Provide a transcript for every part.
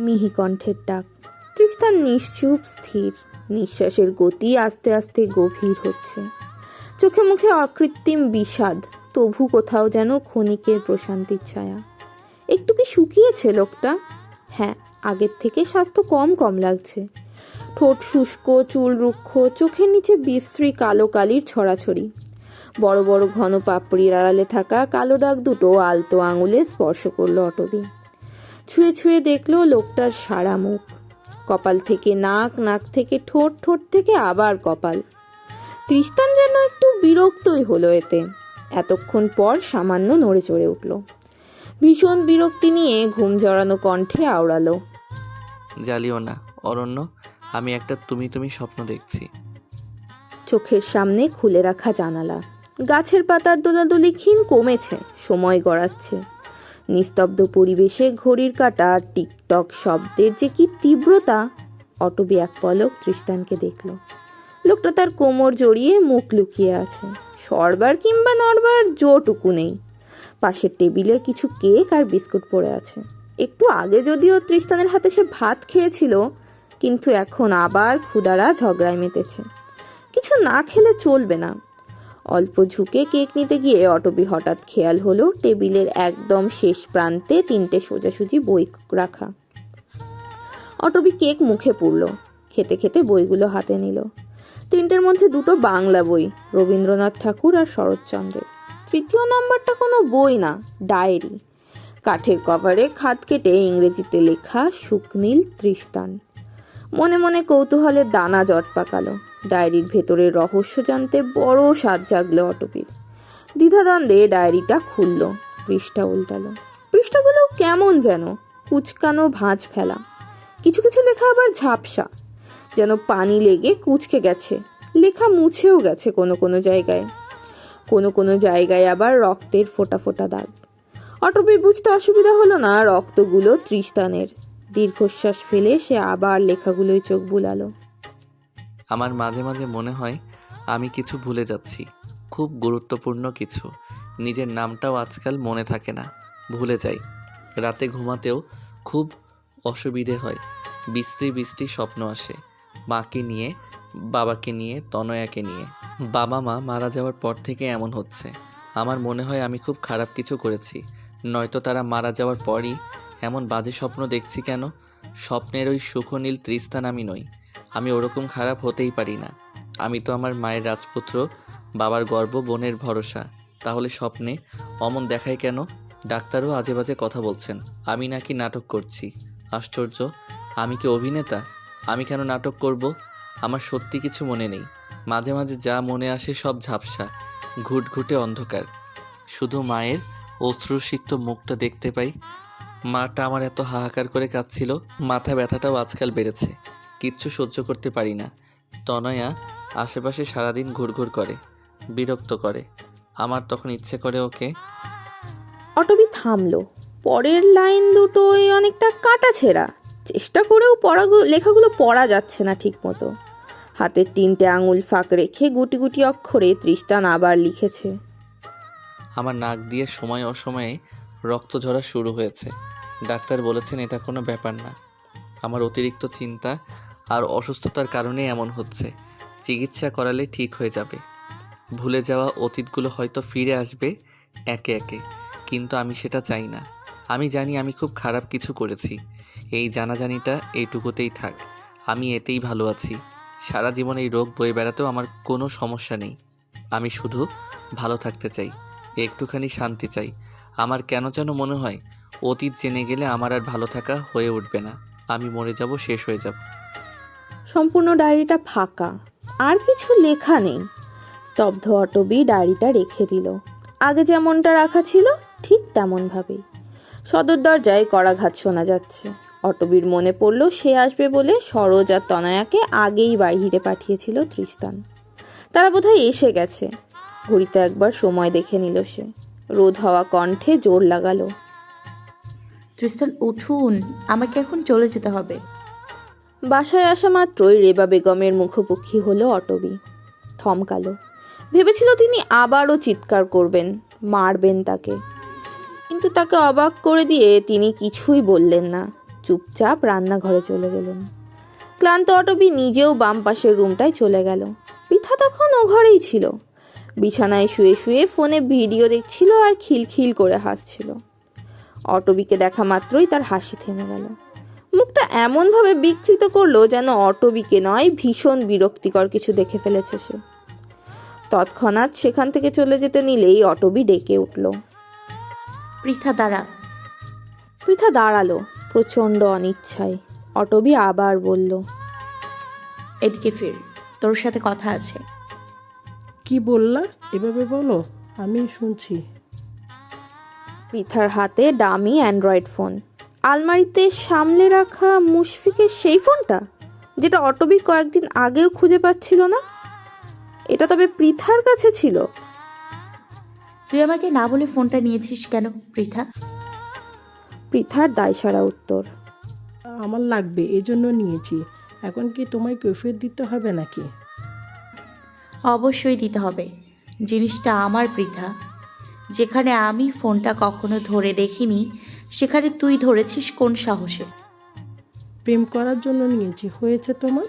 মিহি কণ্ঠের ডাক। তৃষ্ণার নিশ্চুপ স্থির, নিঃশ্বাসের গতি আস্তে আস্তে গভীর হচ্ছে। চোখে মুখে অকৃত্রিম বিষাদ, তবু কোথাও যেন ক্ষণিকের প্রশান্তির ছায়া। একটু কি শুকিয়েছে লোকটা? হ্যাঁ, আগের থেকে স্বাস্থ্য কম কম লাগছে। ঠোঁট শুষ্ক, চুল রুক্ষ, চোখের নিচে বিশ্রী কালো কালির ছড়াছড়ি। বড় বড় ঘন পাপড়ির আড়ালে থাকা কালো দাগ দুটো আলতো আঙুলে স্পর্শ করলো অটবি। ছুঁয়ে ছুঁয়ে দেখলো লোকটার সারা মুখ, কপাল থেকে নাক, নাক থেকে ঠোঁট, ঠোঁট থেকে আবার কপাল। তৃষ্ণা যেন একটু বিরক্তই হলো এতে। এতক্ষণ পর সামান্য নড়ে চড়ে উঠল। ভীষণ বিরক্তি নিয়ে ঘুম জড়ানো কণ্ঠে আওড়ালো, জ্বালিও না অরণ্য, আমি একটা তুমি তুমি স্বপ্ন দেখছি। চোখের সামনে খুলে রাখা জানালা, গাছের পাতার দোলাদুলি ক্ষীণ কমেছে, সময় গড়াচ্ছে। নিস্তব্ধ পরিবেশে ঘড়ির কাঁটা আর টিকটক শব্দের যে কি তীব্রতা! অটবি এক পলক তৃষ্ণাকে দেখল। লোকটা তার কোমর জড়িয়ে মুখ লুকিয়ে আছে, সরবার কিংবা নড়বার জোটুকু নেই। পাশের টেবিলে কিছু কেক আর বিস্কুট পড়ে আছে। একটু আগে যদিও তৃষ্ণার হাতে সে ভাত খেয়েছিল, কিন্তু এখন আবার ক্ষুধারা ঝগড়ায় মেতেছে। কিছু না খেলে চলবে না। অল্প ঝুঁকে কেক নিতে গিয়ে অটবি হঠাৎ খেয়াল হলো টেবিলের একদম শেষ প্রান্তে 3টে সোজাসুজি বই রাখা। অটবি কেক মুখে পুরল, খেতে খেতে বইগুলো হাতে নিল। 3টের মধ্যে 2টো বাংলা বই, রবীন্দ্রনাথ ঠাকুর আর শরৎচন্দ্রের। তৃতীয় নাম্বারটা কোনো বই না, ডায়েরি। কাঠের কভারে খাত কেটে ইংরেজিতে লেখা শুকনীল তৃষ্ণান। মনে মনে কৌতূহলের দানা জট পাকালো। ডায়েরির ভেতরের রহস্য জানতে বড় স্বাদ জাগলো অটবির। দ্বিধাদ্বন্দ্বে ডায়েরিটা খুলল, পৃষ্ঠা উল্টালো। পৃষ্ঠাগুলো কেমন যেন কুচকানো, ভাঁজ ফেলা। কিছু কিছু লেখা আবার ঝাপসা, যেন পানি লেগে কুচকে গেছে। লেখা মুছেও গেছে কোনো কোনো জায়গায়, কোনো কোনো জায়গায় আবার রক্তের ফোঁটা ফোঁটা দাগ। অটবির বুঝতে অসুবিধা হলো না রক্তগুলো তৃষ্ণানের। দীর্ঘশ্বাস ফেলে সে আবার লেখাগুলোই চোখ বুলালো। আমার মাঝে মাঝে মনে হয় আমি কিছু ভুলে যাচ্ছি, খুব গুরুত্বপূর্ণ কিছু। নিজের নামটাও আজকাল মনে থাকে না, ভুলে যাই। রাতে ঘুমাতেও খুব অসুবিধে হয়। বিশ্রী বিশ্রী স্বপ্ন আসে, মাকে নিয়ে, বাবাকে নিয়ে, তনয়াকে নিয়ে। বাবা মা মারা যাওয়ার পর থেকে এমন হচ্ছে। আমার মনে হয় আমি খুব খারাপ কিছু করেছি, নয়তো তারা মারা যাওয়ার পরই এমন বাজে স্বপ্ন দেখছি কেন? স্বপ্নের ওই সুখনীল তৃষ্ণান আমি নই। আমি ওরকম খারাপ হতেই পারি না। আমি তো আমার মায়ের রাজপুত্র, বাবার গর্ব, বোনের ভরসা। তাহলে স্বপ্নে অমন দেখায় কেন? ডাক্তারও আজে বাজে কথা বলছেন আমি নাকি নাটক করছি। আশ্চর্য, আমি কি অভিনেতা? আমি কেন নাটক করব? আমার সত্যি কিছু মনে নেই। মাঝে মাঝে যা মনে আসে সব ঝাপসা, ঘুটঘুটে অন্ধকার। শুধু মায়ের অশ্রুসিক্ত মুখটা দেখতে পাই। মাটা আমার এত হাহাকার করে কাঁদছিল। মাথা ব্যথাটাও আজকাল বেড়েছে, কিচ্ছু সহ্য করতে পারি না। তনয়া আশেপাশে সারাদিন ঘুরঘুর করে, বিরক্ত করে। আমার তখন ইচ্ছে করে ওকে। অটবি থামলো। পরের লাইন দুটোই অনেকটা কাটা ছেঁড়া। চেষ্টা করেও লেখাগুলো পড়া যাচ্ছে না ঠিক মতো। হাতের 3টে আঙুল ফাঁক রেখে গুটি গুটি অক্ষরে তৃষ্ণান আবার লিখেছে, আমার নাক দিয়ে সময় অসময়ে রক্ত ঝরা শুরু হয়েছে। ডাক্তার বলেছেন এটা কোনো ব্যাপার না। আমার অতিরিক্ত চিন্তা আর অসুস্থতার কারণে এমন হচ্ছে। চিকিৎসা করালে ঠিক হয়ে যাবে। ভুলে যাওয়া অতীতগুলো হয়তো ফিরে আসবে একে একে, কিন্তু আমি সেটা চাই না। আমি জানি আমি খুব খারাপ কিছু করেছি। এই জানাজানিটা এইটুকুতেই থাক। আমি এতেই ভালো আছি। সারা জীবন এই রোগ বয়ে বেড়াতেও আমার কোনো সমস্যা নেই। আমি শুধু ভালো থাকতে চাই, একটুখানি শান্তি চাই। আমার কেন যেন মনে হয় অতীত জেনে গেলে আমার আর ভালো থাকা হয়ে উঠবে না। আমি মরে যাব, শেষ হয়ে যাব। সম্পূর্ণ ডায়েরিটা ফাঁকা, আর কিছু লেখা নেই। স্তব্ধ অটবি ডায়েরিটা রেখে দিল। আগে যেমনটা রাখা ছিল ঠিক তেমন ভাবেই। সদর দরজায় কড়াঘাত শোনা যাচ্ছে। অটবির মনে পড়ল সে আসবে বলে সরোজ আর তনয়াকে আগেই বাহিরে পাঠিয়েছিল তৃষ্ণান। তারা বোধহয় এসে গেছে। ঘড়িতে একবার সময় দেখে নিল সে। রোদ হওয়া কণ্ঠে জোর লাগালো, তৃষ্ণান উঠুন, আমাকে এখন চলে যেতে হবে। বাসায় আসা মাত্রই রেবা বেগমের মুখোমুখি হলো অটবি। থমকালো। ভেবেছিল তিনি আবারও চিৎকার করবেন, মারবেন তাকে। কিন্তু তাকে অবাক করে দিয়ে তিনি কিছুই বললেন না, চুপচাপ রান্নাঘরে চলে গেলেন। ক্লান্ত অটবি নিজেও বাম পাশের রুমটায় চলে গেল। পৃথা তখন ও ঘরেই ছিল, বিছানায় শুয়ে শুয়ে ফোনে ভিডিও দেখছিল আর খিলখিল করে হাসছিল। অটবিকে দেখা মাত্রই তার হাসি থেমে গেল। মুখটা এমনভাবে বিকৃত করলো যেন অটবিকে নয়, ভীষণ বিরক্তিকর কিছু দেখে ফেলেছে সে। তৎক্ষণাৎ সেখান থেকে চলে যেতে নিলেই অটবি ডেকে উঠল। পৃথা দাঁড়া। পৃথা দাঁড়ালো প্রচণ্ড অনিচ্ছায়। অটবি আবার বলল, এদিকে ফির, তোর সাথে কথা আছে। কি বললা? এভাবে বলো, আমি শুনছি। পৃথার হাতে দামি অ্যান্ড্রয়েড ফোন, আলমারিতে সামলে রাখা মুশফিকের সেই ফোনটা যেটা অটবি কয়েকদিন আগেও খুঁজে পাচ্ছিল না। এটা তবে পৃথার কাছে ছিল। তুই আমাকে না বলে ফোনটা নিয়েছিস কেন পৃথা? পৃথার দায়সারা উত্তর, আমার লাগবে এজন্য নিয়েছি। এখন কি তোমায় কৈফিয়ত দিতে হবে নাকি? অবশ্যই দিতে হবে। জিনিসটা আমার পৃথা। যেখানে আমি ফোনটা কখনো ধরে দেখিনি সেখানে তুই ধরেছিস কোন সাহসে? প্রেম করার জন্য নিয়েছি, হয়েছে তোমার?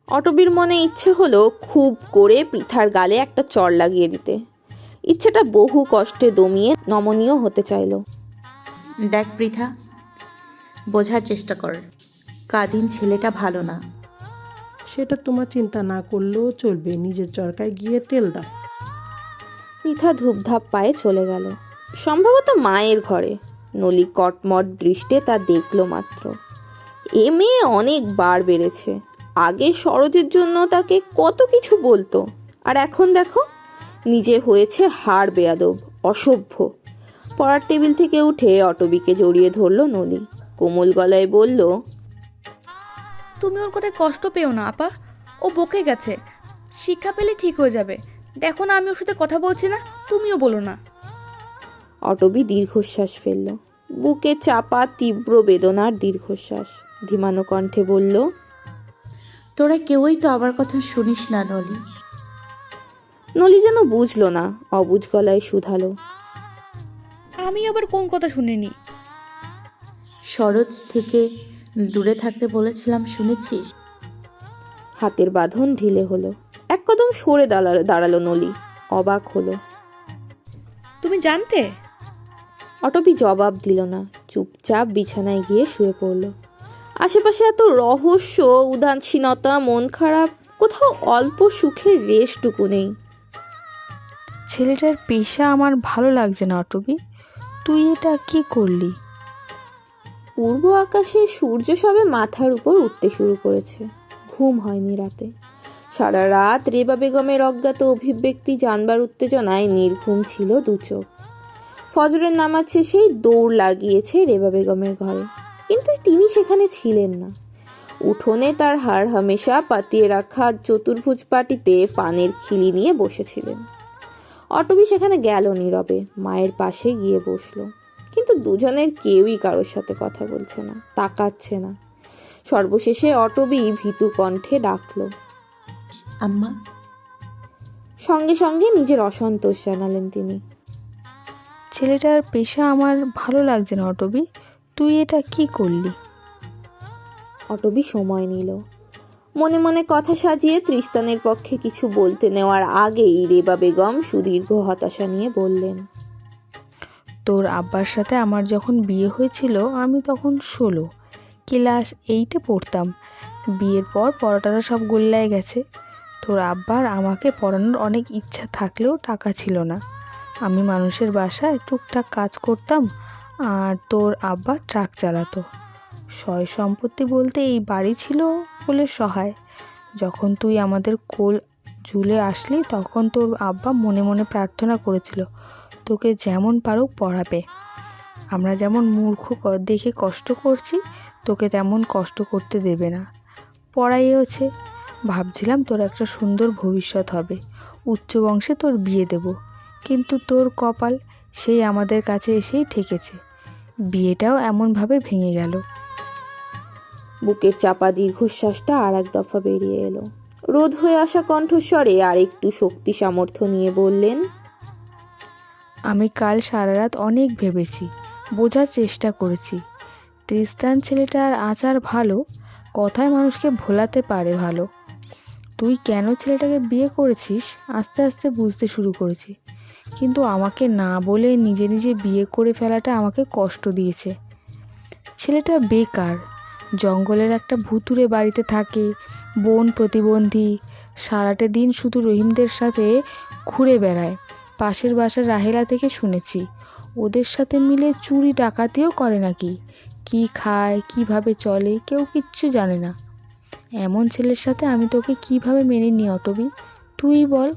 অটবির মনে ইচ্ছে হলো খুব করে পৃথার গালে একটা চড় লাগিয়ে দিতে। ইচ্ছেটা বহু কষ্টে দমিয়ে নমনীয় হতে চাইল। দেখ পৃথা, বোঝার চেষ্টা কর, কাদিন ছেলেটা ভালো না। সেটা তোমার চিন্তা না করলেও চলবে, নিজের চরকায় গিয়ে তেল দাও। পৃথা ধূপধাপ পায়ে চলে গেল, সম্ভবত মায়ের ঘরে। নলি কটমট দৃষ্টে তা দেখল মাত্র। এ মেয়ে অনেক বার বেড়েছে। আগে সরোজের জন্য তাকে কত কিছু বলতো, আর এখন দেখো নিজে হয়েছে হাড় বেয়াদব, অসভ্য। পড়ার টেবিল থেকে উঠে অটবিকে জড়িয়ে ধরল নলি, কোমল গলায় বলল, তুমি ওর কথায় কষ্ট পেও না আপা, ও বকে গেছে, শিক্ষা পেলে ঠিক হয়ে যাবে। দেখো না আমি ওর সাথে কথা বলছি না, তুমিও বলো না। অটবি দীর্ঘশ্বাস ফেলল, বুকে চাপা তীব্র বেদনার দীর্ঘশ্বাস। ধিমানো কণ্ঠে বলল, তোরা কেউই তো আমার কথা শুনিস না নলি। নলি যেন বুঝলো না, অবুঝ গলায় শুধালো, আমি আবার কোন কথা শুনিনি? সরোজ থেকে দূরে থাকতে বলেছিলাম, শুনেছিস? হাতের বাঁধন ঢিলে হলো। এক কদম সরে দাঁড়ালো নলি, অবাক হলো। তুমি জানতে? অটবি জবাব দিল না, চুপচাপ বিছানায় গিয়ে শুয়ে পড়ল। আশেপাশে এত রহস্য, উদাসীনতা, মন খারাপ, কোথাও অল্প সুখের রেশটুকু নেই। ছেলেটার পেশা আমার ভালো লাগছে না অটবি, তুই এটা কি করলি? পূর্ব আকাশে সূর্য সবে মাথার উপর উঠতে শুরু করেছে। ঘুম হয়নি রাতে। সারা রাত রেবা বেগমের অজ্ঞাত অভিব্যক্তি জানবার উত্তেজনায় নির্ঘুম ছিল দুচোখ। ফজরের নামাজ শেষেই দৌড় লাগিয়েছে রেবা বেগমের ঘরে, কিন্তু তিনি সেখানে ছিলেন না। উঠোনে তার হাড় হামেশা পাতিয়ে রাখা চতুর্ভুজ পাটিতে পানের খিলি নিয়ে বসেছিলেন। অটবি সেখানে গেল নীরবে, মায়ের পাশে গিয়ে বসলো, কিন্তু দুজনের কেউই কারোর সাথে কথা বলছে না, তাকাচ্ছে না। সর্বশেষে অটবি ভীতু কণ্ঠে ডাকলো, আম্মা। সঙ্গে সঙ্গে নিজের অসন্তোষ জানালেন তিনি। ছেলেটার পেশা আমার ভালো লাগছে না অটবি, তুই এটা কি করলি? অটবি সময় নিল, মনে মনে কথা সাজিয়ে তৃষ্তানের পক্ষে কিছু বলতে নেওয়ার আগেই রেবা বেগম সুদীর্ঘ হতাশা নিয়ে বললেন, তোর আব্বার সাথে আমার যখন বিয়ে হয়েছিল আমি তখন 16 ক্লাস 8-এ পড়তাম। বিয়ের পর পড়াটা সব গোল্লায় গেছে। তোর আব্বার আমাকে পড়ানোর অনেক ইচ্ছা থাকলেও টাকা ছিল না। আমি মানুষের বাসায় টুকটাক কাজ করতাম, আর তোর আব্বা ট্রাক চালাতো। সয় সম্পত্তি বলতে এই বাড়ি ছিল বলে সহায়। যখন তুই আমাদের কোল ঝুলে আসলি তখন তোর আব্বা মনে মনে প্রার্থনা করেছিল তোকে যেমন পারুক পড়াবে। আমরা যেমন মূর্খ দেখে কষ্ট করছি তোকে তেমন কষ্ট করতে দেবে না। পড়াইয়েছে, ভাবছিলাম তোর একটা সুন্দর ভবিষ্যৎ হবে, উচ্চ বংশে তোর বিয়ে দেব। কিন্তু তোর কপাল সেই আমাদের কাছে এসেই ঠেকেছে। বিয়েটাও এমনভাবে ভেঙে গেল। বুকের চাপা দীর্ঘশ্বাসটা আর এক দফা বেরিয়ে এলো। রোধ হয়ে আসা কণ্ঠস্বরে আর একটু শক্তি সামর্থ্য নিয়ে বললেন, আমি কাল সারা রাত অনেক ভেবেছি, বোঝার চেষ্টা করেছি। তৃষ্টান ছেলেটার আচার ভালো, কথায় মানুষকে ভোলাতে পারে ভালো। তুই কেন ছেলেটাকে বিয়ে করেছিস আস্তে আস্তে বুঝতে শুরু করেছি, কিন্তু আমাকে না বলে নিজে নিজে বিয়ে করে ফেলাটা আমাকে কষ্ট দিয়েছে। ছেলেটা বেকার, জঙ্গলের একটা ভুতুড়ে বাড়িতে থাকে, বন প্রতিবন্ধী, সারাটা দিন শুধু রহিমদের সাথে ঘুরে বেড়ায়। পাশের বাসার রাহেলা থেকে শুনেছি ওদের সাথে মিলে চুরি ডাকাতিও করে নাকি। কি খায়, কিভাবে চলে, কেউ কিচ্ছু জানে না। এমন ছেলের সাথে আমি তোকে কিভাবে মেনে নিই অটবি, তুই বল।